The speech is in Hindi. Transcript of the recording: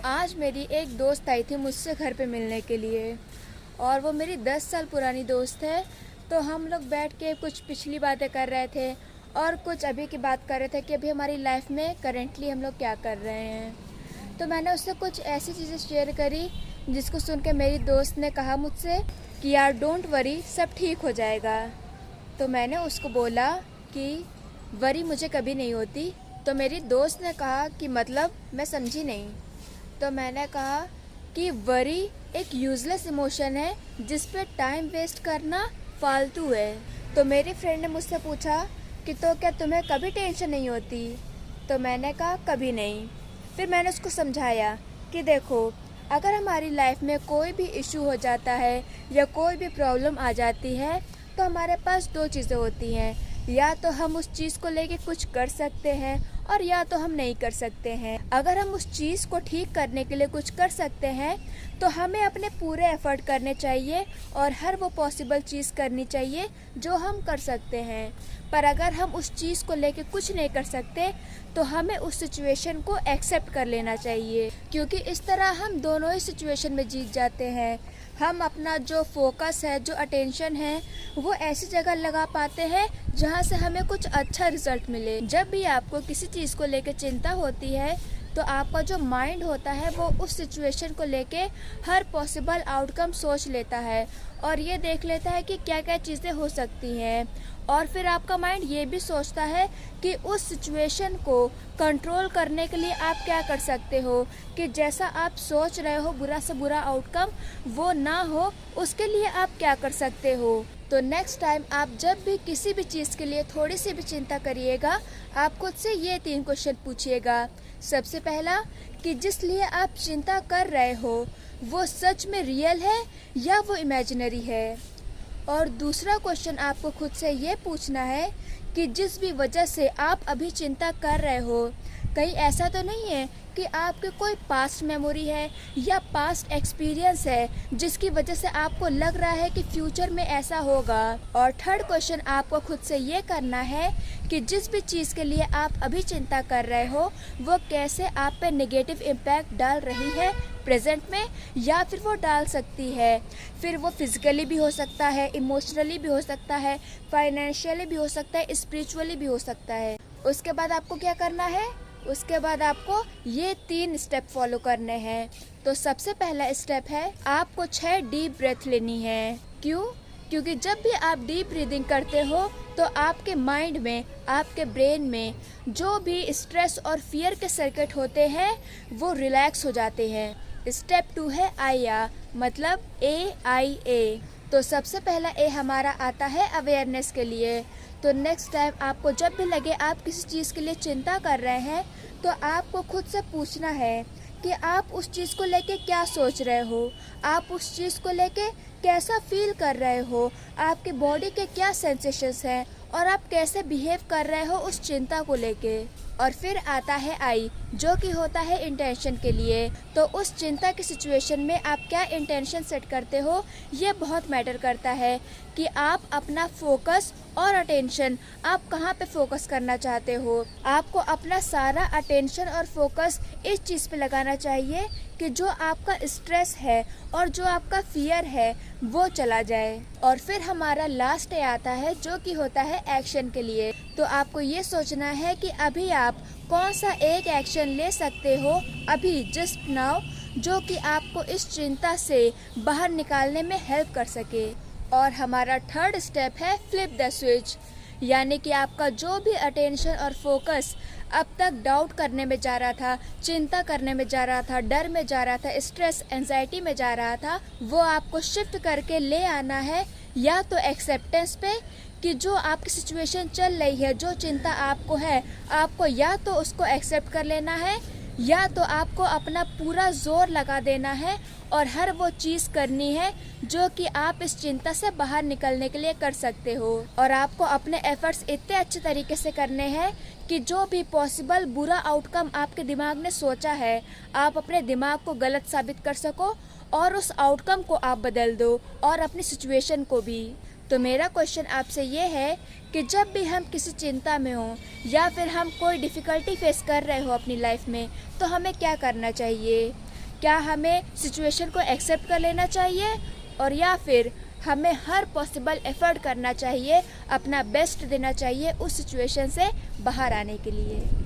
आज मेरी एक दोस्त आई थी मुझसे घर पे मिलने के लिए और वो मेरी 10 साल पुरानी दोस्त है। तो हम लोग बैठ के कुछ पिछली बातें कर रहे थे और कुछ अभी की बात कर रहे थे कि अभी हमारी लाइफ में करेंटली हम लोग क्या कर रहे हैं। तो मैंने उससे कुछ ऐसी चीज़ें शेयर करी जिसको सुन के मेरी दोस्त ने कहा मुझसे कि यार डोंट वरी, सब ठीक हो जाएगा। तो मैंने उसको बोला कि वरी मुझे कभी नहीं होती। तो मेरी दोस्त ने कहा कि मतलब, मैं समझी नहीं। तो मैंने कहा कि वरी एक यूज़लेस इमोशन है जिस पे टाइम वेस्ट करना फालतू है। तो मेरी फ्रेंड ने मुझसे पूछा कि तो क्या तुम्हें कभी टेंशन नहीं होती? तो मैंने कहा कभी नहीं। फिर मैंने उसको समझाया कि देखो, अगर हमारी लाइफ में कोई भी इशू हो जाता है या कोई भी प्रॉब्लम आ जाती है तो हमारे पास दो चीज़ें होती हैं, या तो हम उस चीज़ को लेके कुछ कर सकते हैं और या तो हम नहीं कर सकते हैं। अगर हम उस चीज़ को ठीक करने के लिए कुछ कर सकते हैं तो हमें अपने पूरे एफर्ट करने चाहिए और हर वो पॉसिबल चीज़ करनी चाहिए जो हम कर सकते हैं। पर अगर हम उस चीज़ को लेके कुछ नहीं कर सकते तो हमें उस सिचुएशन को एक्सेप्ट कर लेना चाहिए, क्योंकि इस तरह हम दोनों ही सिचुएशन में जीत जाते हैं। हम अपना जो फोकस है, जो अटेंशन है, वो ऐसी जगह लगा पाते हैं जहाँ से हमें कुछ अच्छा रिजल्ट मिले। जब भी आपको किसी चीज़ को लेकर चिंता होती है तो आपका जो माइंड होता है वो उस सिचुएशन को लेके हर पॉसिबल आउटकम सोच लेता है और ये देख लेता है कि क्या क्या चीज़ें हो सकती हैं। और फिर आपका माइंड ये भी सोचता है कि उस सिचुएशन को कंट्रोल करने के लिए आप क्या कर सकते हो, कि जैसा आप सोच रहे हो बुरा से बुरा आउटकम वो ना हो, उसके लिए आप क्या कर सकते हो। तो नेक्स्ट टाइम आप जब भी किसी भी चीज़ के लिए थोड़ी सी भी चिंता करिएगा, आप खुद से ये 3 क्वेश्चन पूछिएगा। सबसे पहला, कि जिस लिए आप चिंता कर रहे हो वो सच में रियल है या वो इमेजिनरी है। और दूसरा क्वेश्चन आपको खुद से ये पूछना है कि जिस भी वजह से आप अभी चिंता कर रहे हो, कहीं ऐसा तो नहीं है कि आपके कोई पास्ट मेमोरी है या पास्ट एक्सपीरियंस है जिसकी वजह से आपको लग रहा है कि फ्यूचर में ऐसा होगा। और थर्ड क्वेश्चन आपको खुद से ये करना है कि जिस भी चीज़ के लिए आप अभी चिंता कर रहे हो वो कैसे आप पे नेगेटिव इम्पैक्ट डाल रही है प्रेजेंट में, या फिर वो डाल सकती है। फिर वो फिजिकली भी हो सकता है, इमोशनली भी हो सकता है, फाइनेंशियली भी हो सकता है, स्पिरिचुअली भी हो सकता है। उसके बाद आपको क्या करना है? उसके बाद आपको ये 3 स्टेप फॉलो करने हैं। तो सबसे पहला स्टेप है, आपको 6 डीप ब्रेथ लेनी है। क्यों? क्योंकि जब भी आप डीप ब्रीदिंग करते हो तो आपके माइंड में, आपके ब्रेन में जो भी स्ट्रेस और फियर के सर्किट होते हैं वो रिलैक्स हो जाते हैं। स्टेप 2 है आया, मतलब AIA। तो सबसे पहला ए हमारा आता है अवेयरनेस के लिए। तो नेक्स्ट टाइम आपको जब भी लगे आप किसी चीज़ के लिए चिंता कर रहे हैं तो आपको खुद से पूछना है कि आप उस चीज़ को लेके क्या सोच रहे हो, आप उस चीज़ को लेके कैसा फील कर रहे हो, आपके बॉडी के क्या सेंसेशंस हैं और आप कैसे बिहेव कर रहे हो उस चिंता को लेके। और फिर आता है आई, जो कि होता है इंटेंशन के लिए। तो उस चिंता की सिचुएशन में आप क्या इंटेंशन सेट करते हो ये बहुत मैटर करता है कि आप अपना फोकस और अटेंशन आप कहाँ पे फोकस करना चाहते हो। आपको अपना सारा अटेंशन और फोकस इस चीज़ पे लगाना चाहिए कि जो आपका स्ट्रेस है और जो आपका फियर है वो चला जाए। और फिर हमारा लास्ट डे आता है जो कि होता है एक्शन के लिए। तो आपको ये सोचना है कि अभी आप कौन सा एक एक्शन ले सकते हो अभी जस्ट नाउ, जो कि आपको इस चिंता से बाहर निकालने में हेल्प कर सके। और हमारा थर्ड स्टेप है फ्लिप द स्विच, यानी कि आपका जो भी अटेंशन और फोकस अब तक डाउट करने में जा रहा था, चिंता करने में जा रहा था, डर में जा रहा था, स्ट्रेस एंजाइटी में जा रहा था, वो आपको शिफ्ट करके ले आना है या तो एक्सेप्टेंस पे, कि जो आपकी सिचुएशन चल रही है, जो चिंता आपको है, आपको या तो उसको एक्सेप्ट कर लेना है या तो आपको अपना पूरा जोर लगा देना है और हर वो चीज़ करनी है जो कि आप इस चिंता से बाहर निकलने के लिए कर सकते हो। और आपको अपने एफर्ट्स इतने अच्छे तरीके से करने हैं कि जो भी पॉसिबल बुरा आउटकम आपके दिमाग ने सोचा है आप अपने दिमाग को गलत साबित कर सको और उस आउटकम को आप बदल दो और अपनी सिचुएशन को भी। तो मेरा क्वेश्चन आपसे ये है कि जब भी हम किसी चिंता में हो या फिर हम कोई डिफ़िकल्टी फेस कर रहे हो अपनी लाइफ में तो हमें क्या करना चाहिए। क्या हमें सिचुएशन को एक्सेप्ट कर लेना चाहिए और या फिर हमें हर पॉसिबल एफर्ट करना चाहिए, अपना बेस्ट देना चाहिए उस सिचुएशन से बाहर आने के लिए।